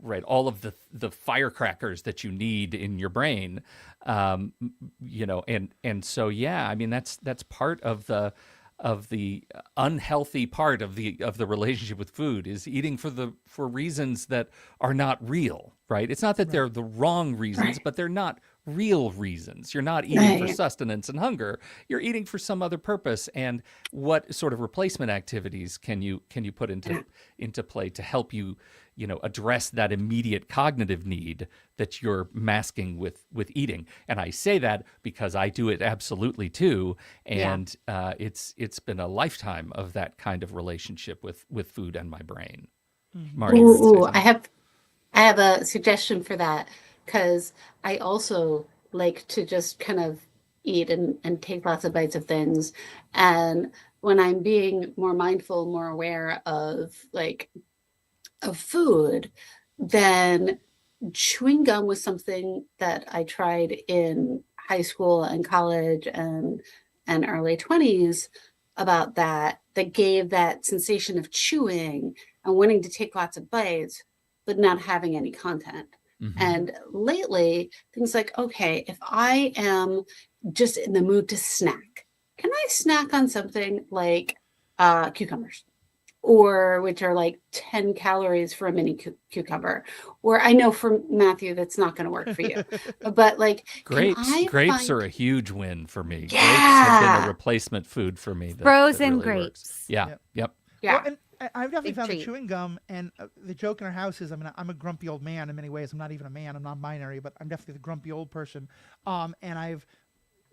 C: right, all of the firecrackers that you need in your brain, and so yeah, I mean that's part of the unhealthy part of the relationship with food, is eating for reasons that are not real, right? It's not that they're the wrong reasons, but they're not real reasons. You're not eating for
D: Right.
C: sustenance and hunger. You're eating for some other purpose. And what sort of replacement activities can you put into play to help you, address that immediate cognitive need that you're masking with eating? And I say that because I do it absolutely too. And it's been a lifetime of that kind of relationship with food and my brain. Marty, you were gonna say
D: Ooh,
C: something.
D: I have a suggestion for that, because I also like to just kind of eat and take lots of bites of things. And when I'm being more mindful, more aware of food, then chewing gum was something that I tried in high school and college and early 20s, about that gave that sensation of chewing and wanting to take lots of bites, but not having any content.
C: Mhm.
D: And lately, things like, okay, if I am just in the mood to snack, can I snack on something like cucumbers? Or which are like 10 calories for a mini cucumber. Or I know for Matthew, that's not going to work for you. But like, can I
C: Grapes
D: find-
C: are a huge win for me. Grapes have been
D: Yeah.
C: a replacement food for me. That
B: Frozen
C: really works.
B: grapes.
C: Yeah.
A: Yep.
C: Yep.
D: Yeah.
A: Well, and I've definitely
B: Big
A: found that
B: treat.
A: chewing gum, and the joke in our house is, I mean, I'm a grumpy old man in many ways. I'm not even a man. I'm non-binary, but I'm definitely the grumpy old person. And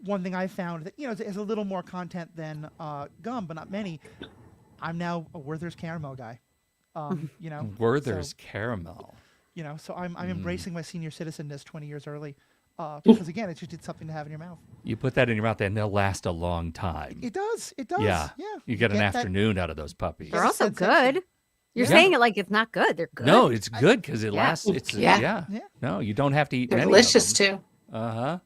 A: one thing I found that, is a little more content than gum, but not many. I'm now a Werther's caramel guy.
C: Werther's caramel.
A: So I'm embracing my senior citizenness 20 years early, because again, it's something to have in your mouth.
C: You put that in your mouth and they'll last a long time.
A: It does.
C: Yeah.
A: Yeah.
C: You get an
A: that-
C: afternoon out of those puppies.
B: They're
A: Yes,
B: also
A: sensation.
B: good. You're
C: Yeah.
B: saying it like it's not good. They're good.
C: No, it's good because it
B: Yeah.
C: lasts. It's
D: Yeah.
A: Yeah.
C: No, you don't have to eat
D: They're
C: many
D: delicious
C: of them.
D: too.
C: Uh-huh.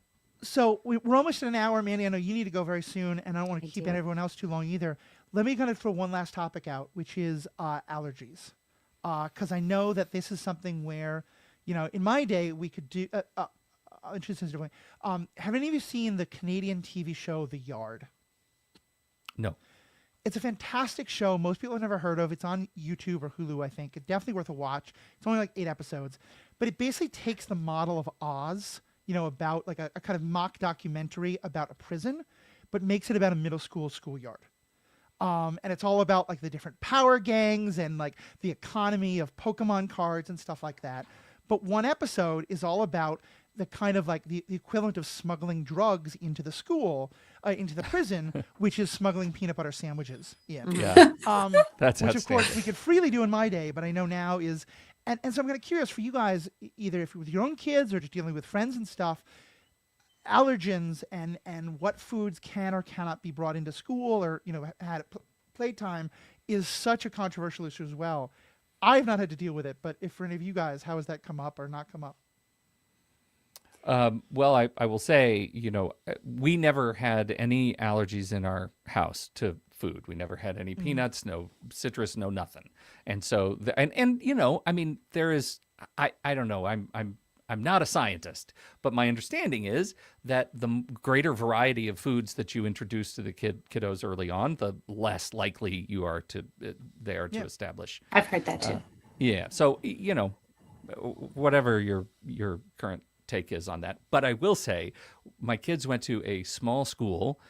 A: So we're almost at an hour, Mandy. I know you need to go very soon, and I don't want to
B: I
A: keep
B: do.
A: everyone else too long either. Let me kind of throw one last topic out, which is allergies, because I know that this is something where, in my day we could do. I'll introduce this differently. Have any of you seen the Canadian TV show The Yard?
C: No.
A: It's a fantastic show. Most people have never heard of. It's on YouTube or Hulu, I think. It's definitely worth a watch. It's only like 8 episodes, but it basically takes the model of Oz, about like a kind of mock documentary about a prison, but makes it about a middle school schoolyard. And it's all about like the different power gangs and like the economy of Pokemon cards and stuff like that. But one episode is all about the kind of like the equivalent of smuggling drugs into the school, into the prison, which is smuggling peanut butter sandwiches in.
C: Yeah. That's
A: Which of course
C: outstanding.
A: we could freely do in my day, but I know now is, and so I'm kind of curious for you guys, either if with your own kids or just dealing with friends and stuff, allergens and what foods can or cannot be brought into school or had at playtime is such a controversial issue as well. I've not had to deal with it, but if for any of you guys, how has that come up or not come up?
C: Well, I will say, we never had any allergies in our house to food. We never had any peanuts, no citrus, no nothing. And so, I mean, there is, I don't know, I'm not a scientist, but my understanding is that the greater variety of foods that you introduce to the kiddos early on, the less likely you are to to establish.
D: I've heard that too.
C: Yeah. So, whatever your current take is on that. But I will say my kids went to a small school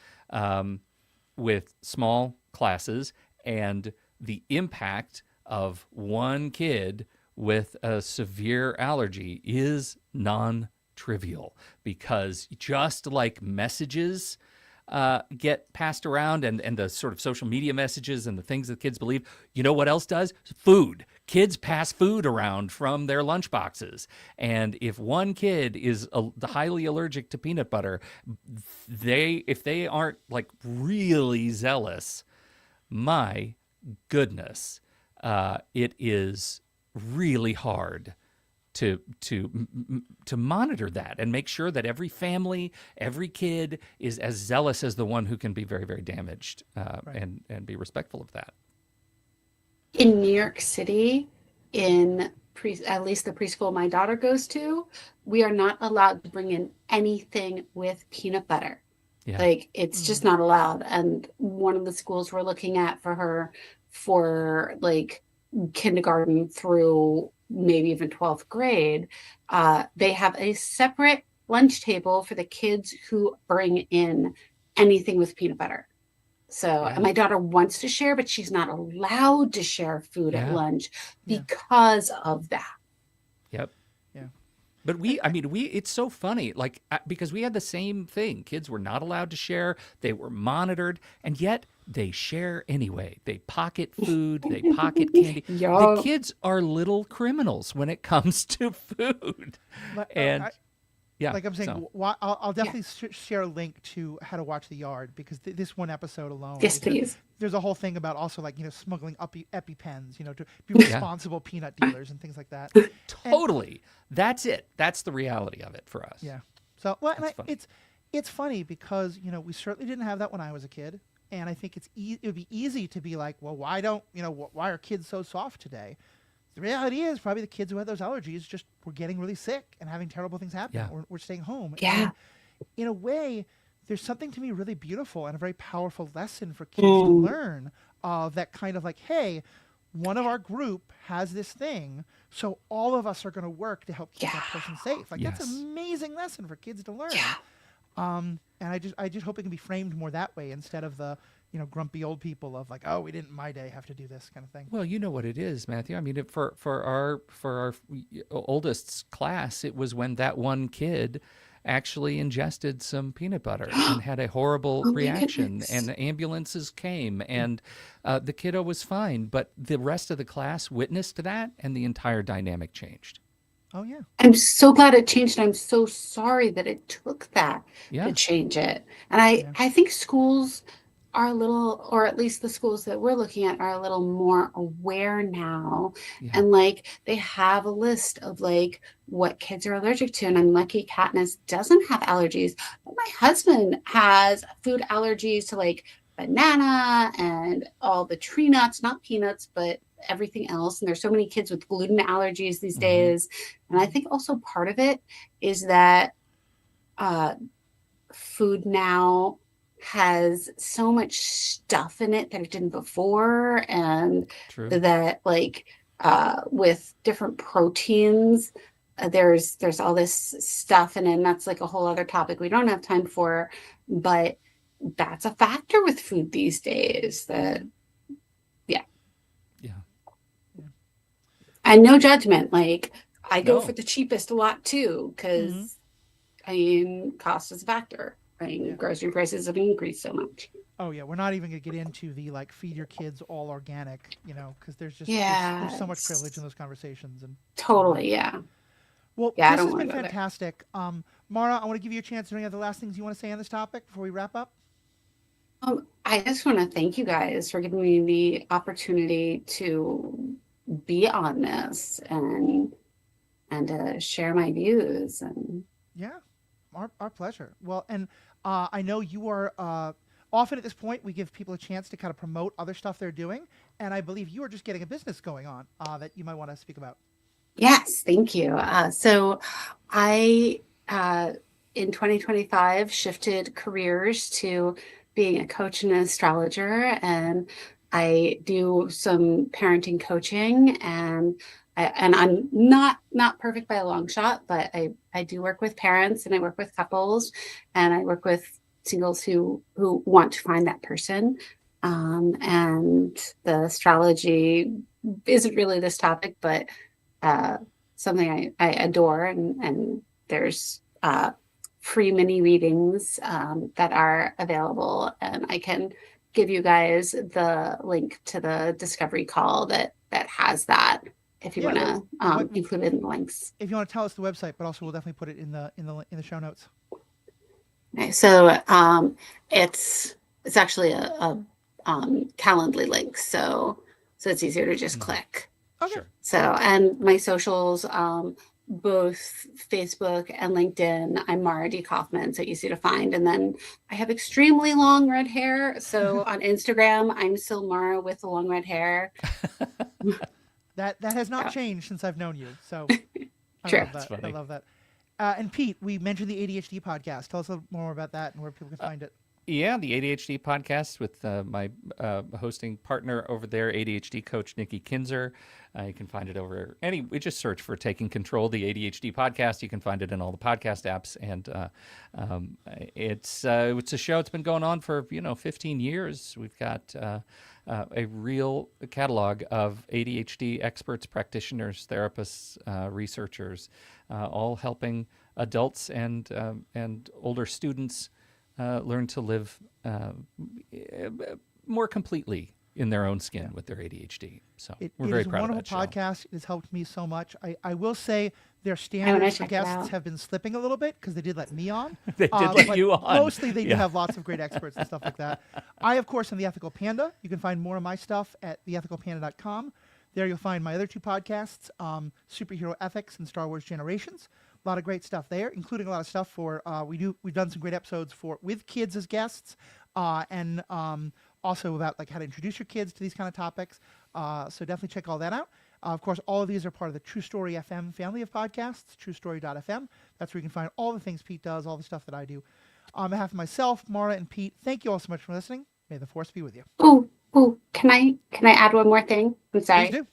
C: with small classes, and the impact of one kid with a severe allergy is non-trivial, because just like messages get passed around and the sort of social media messages and the things that kids believe, you know what else does? Food. Kids pass food around from their lunchboxes. And if one kid is highly allergic to peanut butter, if they aren't like really zealous, my goodness, it is really hard to monitor that and make sure that every family, every kid is as zealous as the one who can be very, very damaged, and be respectful of that.
D: In New York City, at least the preschool my daughter goes to, we are not allowed to bring in anything with peanut butter.
C: Yeah.
D: Like, it's just not allowed. And one of the schools we're looking at for her for like kindergarten through maybe even 12th grade, they have a separate lunch table for the kids who bring in anything with peanut butter. So
C: Yeah.
D: my daughter wants to share, but she's not allowed to share food at
C: Yeah.
D: lunch
A: Yeah.
D: because of that.
C: Yep.
A: Yeah.
C: But it's so funny, like, because we had the same thing. Kids were not allowed to share. They were monitored, and yet they share anyway. They pocket food. They pocket candy.
D: Yup.
C: The kids are little criminals when it comes to food.
A: Like,
C: And yeah,
A: like I'm saying,
C: so,
A: I'll definitely share a link to How to Watch the Yard, because this one episode alone.
D: Yes, please.
A: There's a whole thing about also like smuggling EpiPens, to be responsible peanut dealers and things like that.
C: totally. That's it. That's the reality of it for us.
A: Yeah. So well, and
C: That's funny.
A: it's funny because we certainly didn't have that when I was a kid, and I think it would be easy to be like, well, why are kids so soft today? The reality is probably the kids who had those allergies just were getting really sick and having terrible things happen,
C: Yeah.
A: or staying home.
D: Yeah.
A: And in a way, there's something to me really beautiful and a very powerful lesson for kids to learn of that kind of like, hey, one of our group has this thing, so all of us are going to work to help keep that person safe. Like, that's
C: Yes.
A: an amazing lesson for kids to learn.
D: Yeah.
A: And I just hope it can be framed more that way instead of the grumpy old people of like, oh, we didn't in my day have to do this kind of thing.
C: Well, you know what it is, Matthew. I mean, for our oldest's class, it was when that one kid actually ingested some peanut butter and had a horrible
D: Oh my
C: reaction,
D: goodness.
C: and ambulances came, and the kiddo was fine, but the rest of the class witnessed that, and the entire dynamic changed.
A: Oh yeah.
D: I'm so glad it changed. I'm so sorry that it took that
C: Yeah.
D: to change it. And I think schools are a little, or at least the schools that we're looking at are a little more aware now.
C: Yeah.
D: And like they have a list of like what kids are allergic to. And I'm lucky Katniss doesn't have allergies, but my husband has food allergies to like banana and all the tree nuts, not peanuts, but everything else. And there's so many kids with gluten allergies these days. And I think also part of it is that food now has so much stuff in it that it didn't before, and
C: True.
D: that like with different proteins, there's all this stuff in it, and that's like a whole other topic we don't have time for, but that's a factor with food these days. That
C: Yeah.
D: and no judgment, like I go
C: No.
D: for the cheapest a lot too, because
A: Mhm.
D: I mean cost is a factor. I mean,
A: Yeah.
D: grocery prices have increased so much.
A: Oh yeah, we're not even gonna get into the like feed your kids all organic, you know, because there's just
D: Yeah,
A: there's so much
D: it's-
A: privilege in those conversations. And
D: Totally, yeah.
A: well,
D: Yeah, I
A: this
D: don't
A: has
D: wanna
A: been
D: go there.
A: fantastic. Mara, I want to give you a chance. Are there any other last things you want to say on this topic before we wrap up?
D: I just want to thank you guys for giving me the opportunity to be on this and share my views. And
A: Yeah, our pleasure. Well, and I know you are often at this point we give people a chance to kind of promote other stuff they're doing, and I believe you are just getting a business going on that you might want to speak about.
D: yes, thank you. So I, in 2025, shifted careers to being a coach and an astrologer, and I do some parenting coaching, and I'm not perfect by a long shot, but I do work with parents, and I work with couples, and I work with singles who want to find that person. And the astrology isn't really this topic, but something I adore, and there's free mini readings that are available, and I can give you guys the link to the discovery call that has that if you
A: Yeah,
D: want to
A: what-
D: include it in the links.
A: If you want to tell us the website, but also we'll definitely put it in the show notes.
D: Okay, so it's actually a Calendly link, so it's easier to just
C: Mhm.
D: click.
A: Okay.
C: Sure.
D: So, and my socials, both Facebook and LinkedIn, I'm Mara D. Kaufman, so easy to find. And then I have extremely long red hair. So on Instagram, I'm still Mara with the long red hair.
A: That has not
D: Yeah.
A: changed since I've known you. So I
D: True.
A: love
C: That's
A: that. I
C: funny.
A: love that. And Pete, we mentioned the ADHD podcast. Tell us a little more about that and where people can find it.
C: Yeah, the ADHD podcast with my hosting partner over there, ADHD coach Nikki Kinzer. You can find it over we just search for Taking Control, the ADHD podcast. You can find it in all the podcast apps, and it's a show that's been going on for 15 years. We've got a real catalog of ADHD experts, practitioners, therapists, researchers, all helping adults and older students learn to live more completely in their own skin with their ADHD. So we're
A: It
C: very
A: is a
C: proud of
A: wonderful
C: that show.
A: podcast. It has helped me so much. I will say their
D: wanna
A: standards for
D: check it
A: guests
D: out.
A: have been slipping a little bit because they did let me on.
C: They did let
A: but
C: you on.
A: Mostly they do
C: Yeah.
A: have lots of great experts and stuff like that. I, of course, am the Ethical Panda. You can find more of my stuff at theethicalpanda.com. There you'll find my other two podcasts, Superhero Ethics and Star Wars Generations. A lot of great stuff there, including a lot of stuff for we've done some great episodes with kids as guests, and also about like how to introduce your kids to these kind of topics. So definitely check all that out. Of course, all of these are part of the True Story FM family of podcasts, truestory.fm. That's where you can find all the things Pete does, all the stuff that I do. On behalf of myself, Mara, and Pete, thank you all so much for listening. May the force be with you.
D: Oh, can I add one more thing? I'm sorry.
A: Please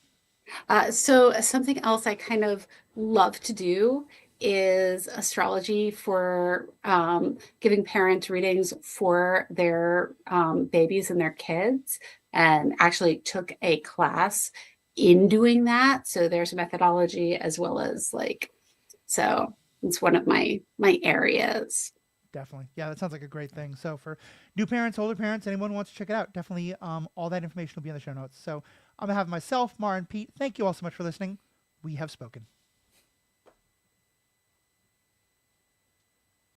A: do.
D: So something else I kind of love to do is astrology for giving parents readings for their babies and their kids, and actually took a class in doing that. So there's a methodology as well as so it's one of my areas.
A: Definitely. Yeah, that sounds like a great thing. So for new parents, older parents, anyone who wants to check it out, definitely all that information will be in the show notes. So on behalf of myself, Mara, and Pete, thank you all so much for listening. We have spoken.